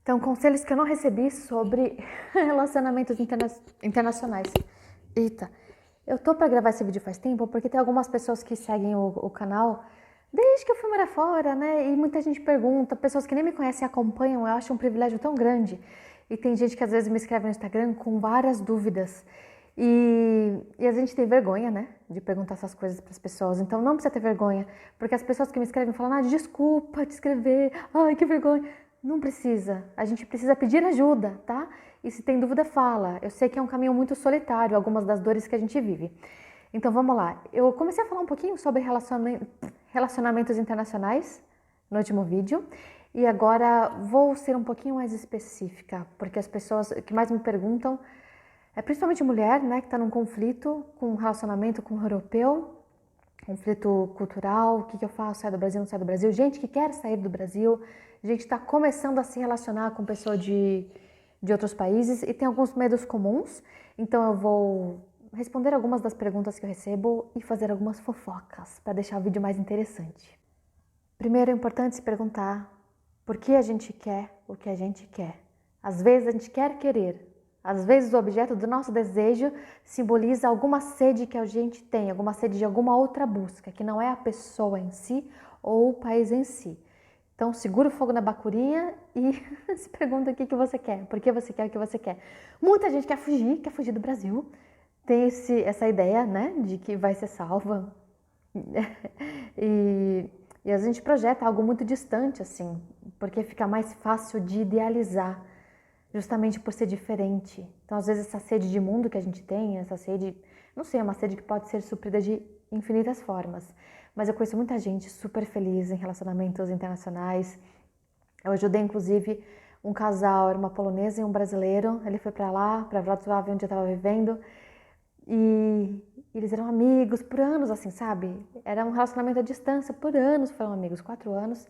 Então, conselhos que eu não recebi sobre relacionamentos internacionais. Eita, eu tô pra gravar esse vídeo faz tempo porque tem algumas pessoas que seguem o canal desde que eu fui morar fora, né? E muita gente pergunta, pessoas que nem me conhecem e acompanham, eu acho um privilégio tão grande. E tem gente que às vezes me escreve no Instagram com várias dúvidas. E a gente tem vergonha, né, de perguntar essas coisas para as pessoas. Então não precisa ter vergonha, porque as pessoas que me escrevem falam, desculpa te escrever, ai, que vergonha. Não precisa, a gente precisa pedir ajuda, tá? E se tem dúvida, fala. Eu sei que é um caminho muito solitário, algumas das dores que a gente vive. Então vamos lá. Eu comecei a falar um pouquinho sobre relacionamentos internacionais no último vídeo. E agora vou ser um pouquinho mais específica, porque as pessoas que mais me perguntam é principalmente mulher, né, que está num conflito com um relacionamento com um europeu, conflito cultural, o que eu faço, sai do Brasil, não sai do Brasil, gente que quer sair do Brasil, gente que está começando a se relacionar com pessoas de outros países e tem alguns medos comuns, então eu vou responder algumas das perguntas que eu recebo e fazer algumas fofocas para deixar o vídeo mais interessante. Primeiro é importante se perguntar por que a gente quer o que a gente quer. Às vezes a gente quer querer. Às vezes o objeto do nosso desejo simboliza alguma sede que a gente tem, alguma sede de alguma outra busca, que não é a pessoa em si ou o país em si. Então segura o fogo na bacurinha e se pergunta o que você quer, por que você quer o que você quer. Muita gente quer fugir do Brasil, tem essa ideia, né, de que vai ser salva. E a gente projeta algo muito distante, assim, porque fica mais fácil de idealizar, justamente por ser diferente. Então, às vezes, essa sede de mundo que a gente tem, essa sede, não sei, é uma sede que pode ser suprida de infinitas formas. Mas eu conheço muita gente super feliz em relacionamentos internacionais. Eu ajudei, inclusive, um casal, era uma polonesa e um brasileiro. Ele foi para lá, para Wrocław, onde eu estava vivendo. E eles eram amigos por anos, assim, sabe? Era um relacionamento à distância, por anos foram amigos, 4 anos.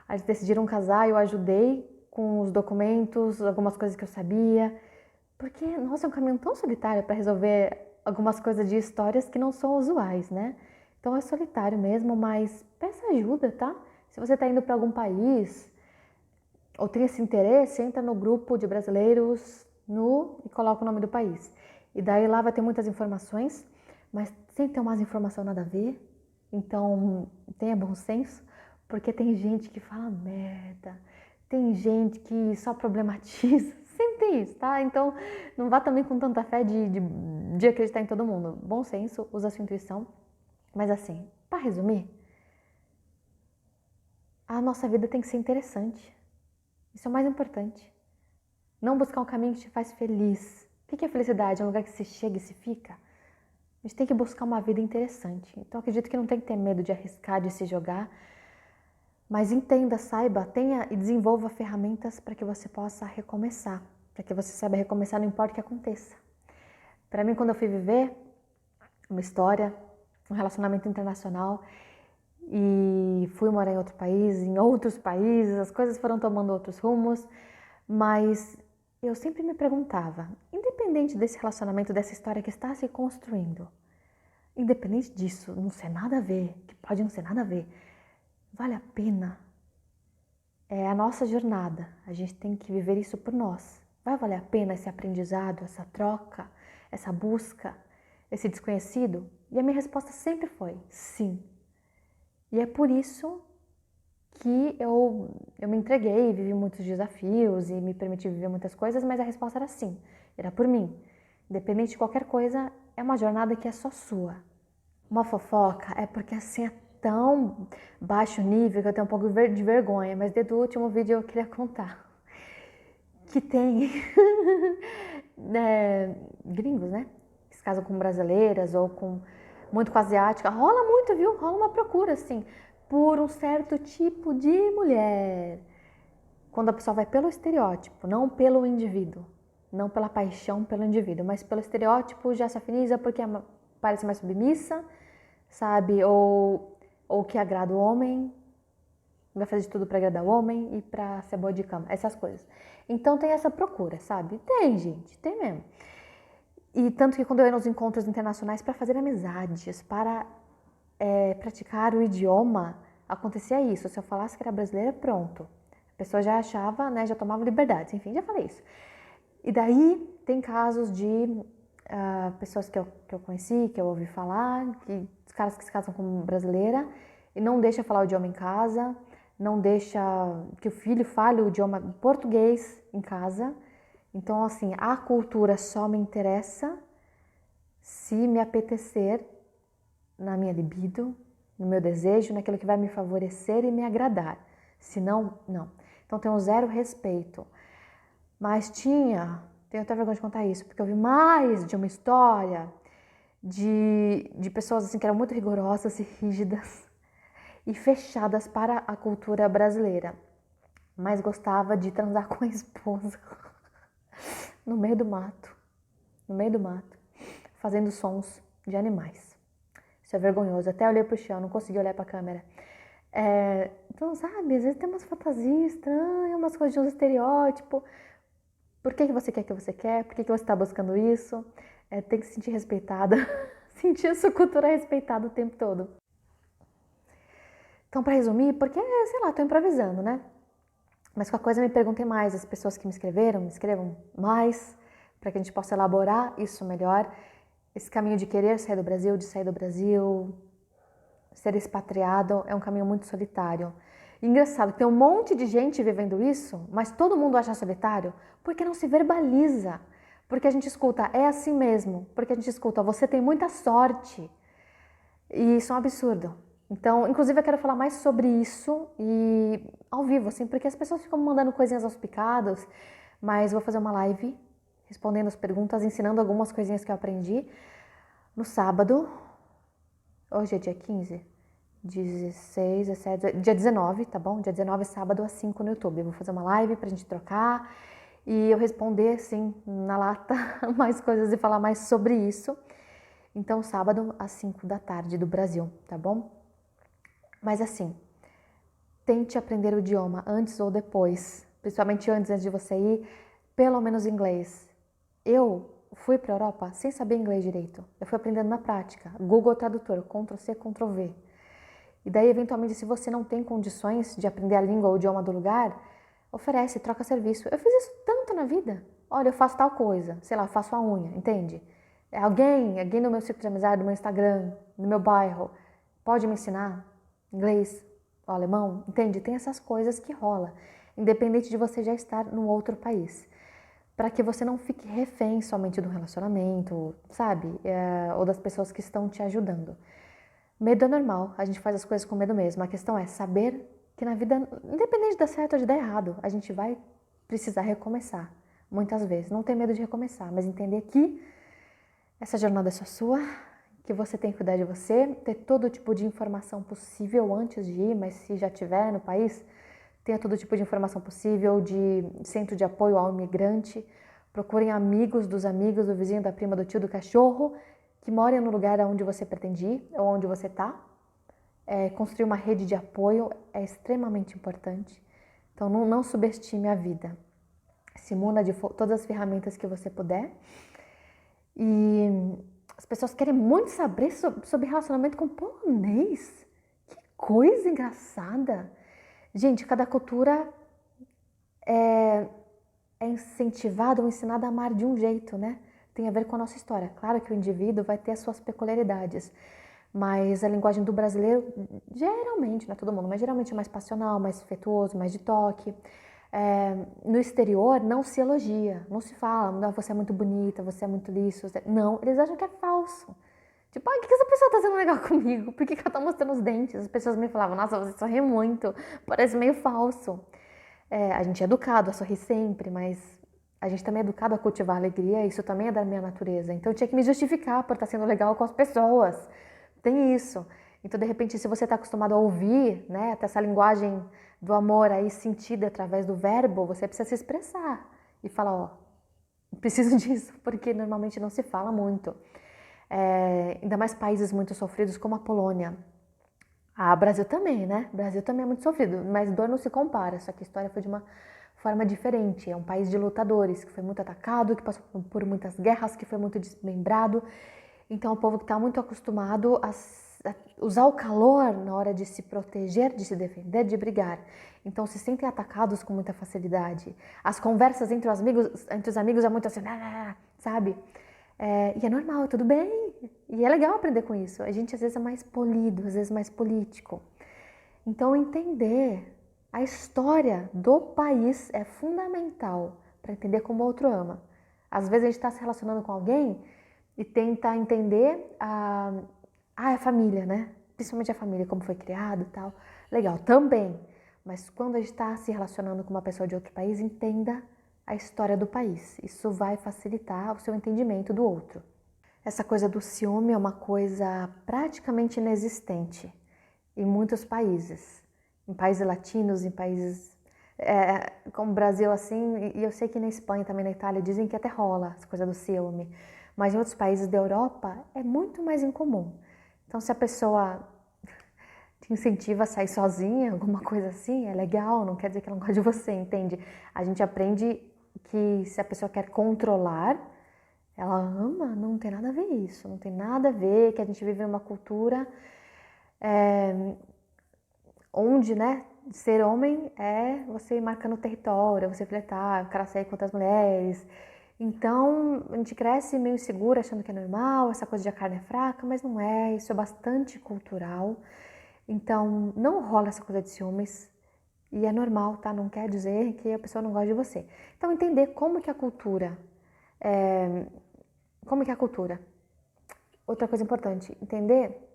Aí eles decidiram casar, eu ajudei com os documentos, algumas coisas que eu sabia. Porque, nossa, é um caminho tão solitário para resolver algumas coisas de histórias que não são usuais, né? Então é solitário mesmo, mas peça ajuda, tá? Se você está indo para algum país ou tem esse interesse, entra no grupo de brasileiros e coloca o nome do país. E daí lá vai ter muitas informações, mas sem ter umas informações nada a ver. Então tenha bom senso, porque tem gente que fala merda, tem gente que só problematiza, sempre tem isso, tá? Então não vá também com tanta fé de acreditar em todo mundo. Bom senso, usa a sua intuição. Mas assim, para resumir, a nossa vida tem que ser interessante. Isso é o mais importante. Não buscar um caminho que te faz feliz. O que é felicidade? É um lugar que se chega e se fica? A gente tem que buscar uma vida interessante. Então acredito que não tem que ter medo de arriscar, de se jogar. Mas entenda, saiba, tenha e desenvolva ferramentas para que você possa recomeçar. Para que você saiba recomeçar, não importa o que aconteça. Para mim, quando eu fui viver uma história, um relacionamento internacional, e fui morar em outro país, em outros países, as coisas foram tomando outros rumos, mas eu sempre me perguntava, independente desse relacionamento, dessa história que está se construindo, independente disso, não ser nada a ver, que pode não ser nada a ver, vale a pena? É a nossa jornada, a gente tem que viver isso por nós. Vai valer a pena esse aprendizado, essa troca, essa busca, esse desconhecido? E a minha resposta sempre foi sim. E é por isso que eu me entreguei, vivi muitos desafios e me permiti viver muitas coisas, mas a resposta era sim, era por mim. Independente de qualquer coisa, é uma jornada que é só sua. Uma fofoca é porque assim é tão baixo nível que eu tenho um pouco de vergonha, mas desde o último vídeo eu queria contar. Que tem gringos, né? Que se casam com brasileiras ou muito com asiática. Rola muito, viu? Rola uma procura, assim, por um certo tipo de mulher. Quando a pessoa vai pelo estereótipo, não pelo indivíduo. Não pela paixão pelo indivíduo, mas pelo estereótipo já se afiniza porque parece mais submissa, sabe? Ou que agrada o homem, vai fazer de tudo para agradar o homem e para ser boa de cama, essas coisas. Então tem essa procura, sabe? Tem, gente, tem mesmo. E tanto que quando eu ia nos encontros internacionais para fazer amizades, para praticar o idioma, acontecia isso. Se eu falasse que era brasileira, pronto. A pessoa já achava, né, já tomava liberdades, enfim, já falei isso. E daí tem casos de pessoas que eu conheci, que eu ouvi falar, os caras que se casam com brasileira e não deixa falar o idioma em casa, não deixa que o filho fale o idioma português em casa. Então, assim, a cultura só me interessa se me apetecer na minha libido, no meu desejo, naquilo que vai me favorecer e me agradar. Se não, não. Então, tenho zero respeito. Mas tenho até vergonha de contar isso, porque eu vi mais de uma história de pessoas assim que eram muito rigorosas e rígidas e fechadas para a cultura brasileira, mas gostava de transar com a esposa no meio do mato, fazendo sons de animais. Isso é vergonhoso, até olhei pro chão, não consegui olhar pra câmera. Então, sabe, às vezes tem umas fantasias estranhas, umas coisas de um estereótipo. Por que você quer o que você quer? Por que você está buscando isso? Tem que se sentir respeitada, sentir a sua cultura respeitada o tempo todo. Então, para resumir, porque, sei lá, tô improvisando, né? Mas qualquer coisa me perguntem mais, as pessoas que me escrevam mais, para que a gente possa elaborar isso melhor. Esse caminho de querer sair do Brasil, ser expatriado, é um caminho muito solitário. E engraçado, tem um monte de gente vivendo isso, mas todo mundo acha solitário, porque não se verbaliza. Porque a gente escuta, é assim mesmo. Porque a gente escuta, você tem muita sorte. E isso é um absurdo. Então, inclusive eu quero falar mais sobre isso e ao vivo, assim, porque as pessoas ficam me mandando coisinhas aos picados, mas vou fazer uma live respondendo as perguntas, ensinando algumas coisinhas que eu aprendi no sábado. Hoje é dia 15? 16, 17, dia 19, tá bom? Dia 19, sábado, às 5 no YouTube. Eu vou fazer uma live pra gente trocar e eu responder, assim, na lata, mais coisas e falar mais sobre isso. Então, sábado, às 5 da tarde do Brasil, tá bom? Mas assim, tente aprender o idioma antes ou depois, principalmente antes de você ir, pelo menos inglês. Eu fui pra Europa sem saber inglês direito. Eu fui aprendendo na prática. Google Tradutor, Ctrl+C, Ctrl+V. E daí, eventualmente, se você não tem condições de aprender a língua ou o idioma do lugar, oferece, troca serviço. Eu fiz isso tanto na vida. Olha, eu faço tal coisa, sei lá, eu faço a unha, entende? Alguém no meu círculo de amizade, no meu Instagram, no meu bairro, pode me ensinar inglês, alemão, entende? Tem essas coisas que rola, independente de você já estar num outro país. Para que você não fique refém somente do relacionamento, sabe? Ou das pessoas que estão te ajudando. Medo é normal, a gente faz as coisas com medo mesmo. A questão é saber que na vida, independente de dar certo ou de dar errado, a gente vai precisar recomeçar, muitas vezes. Não ter medo de recomeçar, mas entender que essa jornada é só sua, que você tem que cuidar de você, ter todo tipo de informação possível antes de ir, mas se já estiver no país, tenha todo tipo de informação possível, de centro de apoio ao imigrante, procurem amigos dos amigos, do vizinho, da prima, do tio, do cachorro, que morem no lugar onde você pretende ir ou onde você está. Construir uma rede de apoio é extremamente importante. Então não subestime a vida. Se muna de todas as ferramentas que você puder. E as pessoas querem muito saber sobre relacionamento com polonês. Que coisa engraçada. Gente, cada cultura é incentivada ou ensinada a amar de um jeito, né? Tem a ver com a nossa história. Claro que o indivíduo vai ter as suas peculiaridades, mas a linguagem do brasileiro, geralmente, não é todo mundo, mas geralmente é mais passional, mais afetuoso, mais de toque. No exterior não se elogia, não se fala, não, você é muito bonita, você é muito liso. Não, eles acham que é falso. Tipo, o que essa pessoa tá sendo legal comigo? Por que ela tá mostrando os dentes? As pessoas me falavam, nossa, você sorri muito, parece meio falso. A gente é educado a sorrir sempre, mas a gente também é educado a cultivar a alegria, isso também é da minha natureza. Então eu tinha que me justificar por estar sendo legal com as pessoas. Tem isso. Então, de repente, se você está acostumado a ouvir, né, até essa linguagem do amor aí sentida através do verbo, você precisa se expressar e falar, ó, preciso disso, porque normalmente não se fala muito. Ainda mais países muito sofridos como a Polônia. Brasil também, né? Brasil também é muito sofrido, mas dor não se compara, só que a história foi de uma forma diferente. É um país de lutadores, que foi muito atacado, que passou por muitas guerras, que foi muito desmembrado. Então, é um povo que está muito acostumado usar o calor na hora de se proteger, de se defender, de brigar. Então se sentem atacados com muita facilidade. As conversas entre os amigos é muito assim, sabe? E é normal, tudo bem. E é legal aprender com isso. A gente às vezes é mais polido, às vezes mais político. Então entender a história do país é fundamental para entender como o outro ama. Às vezes a gente está se relacionando com alguém e tenta entender a família, né? Principalmente a família, como foi criado e tal. Legal, também. Mas quando a gente está se relacionando com uma pessoa de outro país, entenda a história do país. Isso vai facilitar o seu entendimento do outro. Essa coisa do ciúme é uma coisa praticamente inexistente em muitos países. Em países latinos, em países como o Brasil, assim, e eu sei que na Espanha, também na Itália, dizem que até rola essa coisa do ciúme. Mas em outros países da Europa é muito mais incomum. Então, se a pessoa te incentiva a sair sozinha, alguma coisa assim, é legal, não quer dizer que ela não gosta de você, entende? A gente aprende que se a pessoa quer controlar, ela ama, não tem nada a ver isso, não tem nada a ver que a gente vive em uma cultura onde, né, ser homem é você ir marcando território, você flertar, o cara sair com outras mulheres. Então, a gente cresce meio insegura, achando que é normal, essa coisa de a carne é fraca, mas não é, isso é bastante cultural. Então, não rola essa coisa de ciúmes e é normal, tá? Não quer dizer que a pessoa não gosta de você. Então, entender como que a cultura... como que é a cultura? Outra coisa importante, entender...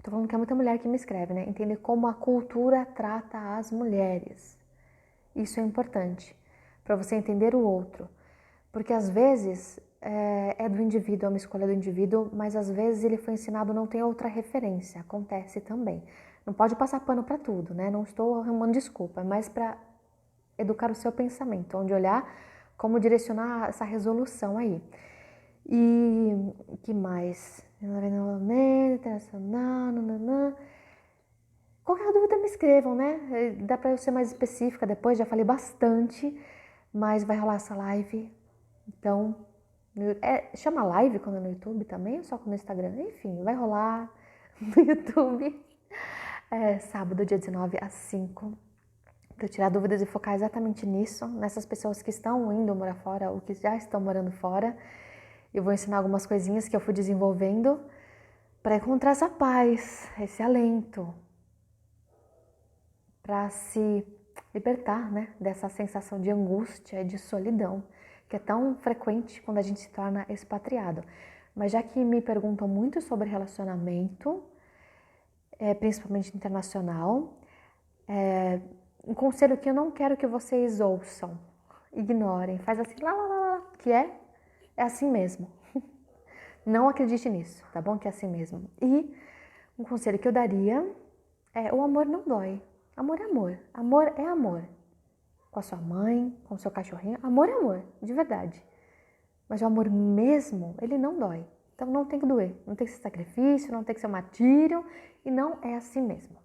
Tô falando que é muita mulher que me escreve, né? Entender como a cultura trata as mulheres. Isso é importante, para você entender o outro. Porque às vezes é do indivíduo, é uma escolha do indivíduo, mas às vezes ele foi ensinado, não tem outra referência, acontece também. Não pode passar pano para tudo, né? Não estou arrumando desculpa, é mais para educar o seu pensamento, onde olhar como direcionar essa resolução aí. E que mais? Internacional, nananã. Qualquer dúvida me escrevam, né? Dá para eu ser mais específica depois, já falei bastante, mas vai rolar essa live. Então, chama live quando é no YouTube também ou só no Instagram? Enfim, vai rolar no YouTube. Sábado, dia 19 às 5. Para tirar dúvidas e focar exatamente nisso, nessas pessoas que estão indo morar fora ou que já estão morando fora. Eu vou ensinar algumas coisinhas que eu fui desenvolvendo para encontrar essa paz, esse alento, para se libertar, né, dessa sensação de angústia e de solidão, que é tão frequente quando a gente se torna expatriado. Mas já que me perguntam muito sobre relacionamento, principalmente internacional, um conselho que eu não quero que vocês ouçam, ignorem, faz assim, lá, lá, lá, lá, que é assim mesmo. Não acredite nisso, tá bom? Que é assim mesmo. E um conselho que eu daria é: o amor não dói. Amor é amor. Amor é amor. Com a sua mãe, com o seu cachorrinho. Amor é amor, de verdade. Mas o amor mesmo, ele não dói. Então não tem que doer. Não tem que ser sacrifício, não tem que ser martírio. E não é assim mesmo.